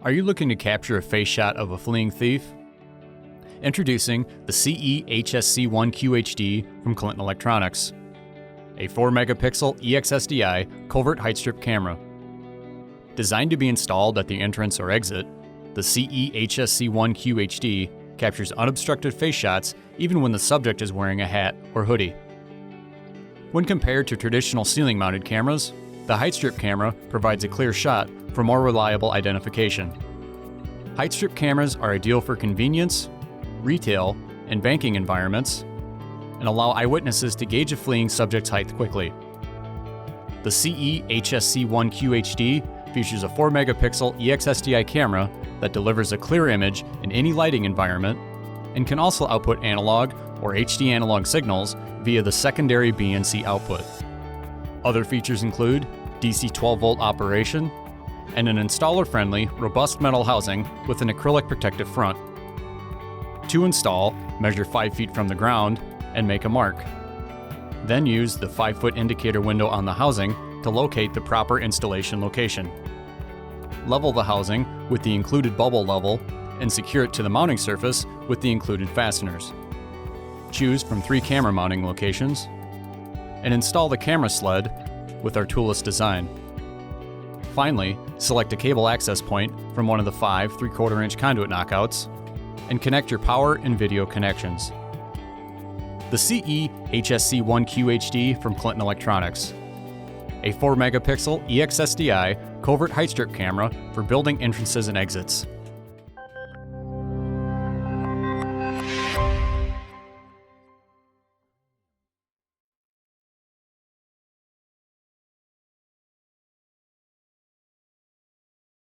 Are you looking to capture a face shot of a fleeing thief? Introducing the CE-HSC1QHD from Clinton Electronics, a 4-megapixel EX-SDI covert height strip camera. Designed to be installed at the entrance or exit, the CE-HSC1QHD captures unobstructed face shots even when the subject is wearing a hat or hoodie. When compared to traditional ceiling-mounted cameras, the height strip camera provides a clear shot for more reliable identification. Height strip cameras are ideal for convenience, retail, and banking environments, and allow eyewitnesses to gauge a fleeing subject's height quickly. The CE-HSC1QHD features a 4-megapixel EX-SDI camera that delivers a clear image in any lighting environment and can also output analog or HD analog signals via the secondary BNC output. Other features include DC 12-volt operation and an installer-friendly, robust metal housing with an acrylic protective front. To install, measure 5 feet from the ground and make a mark. Then use the 5-foot indicator window on the housing to locate the proper installation location. Level the housing with the included bubble level and secure it to the mounting surface with the included fasteners. Choose from 3 camera mounting locations and install the camera sled with our toolless design. Finally, select a cable access point from one of the 5 3/4-inch conduit knockouts and connect your power and video connections. The CE-HSC1QHD from Clinton Electronics, a 4-megapixel EX-SDI covert height strip camera for building entrances and exits.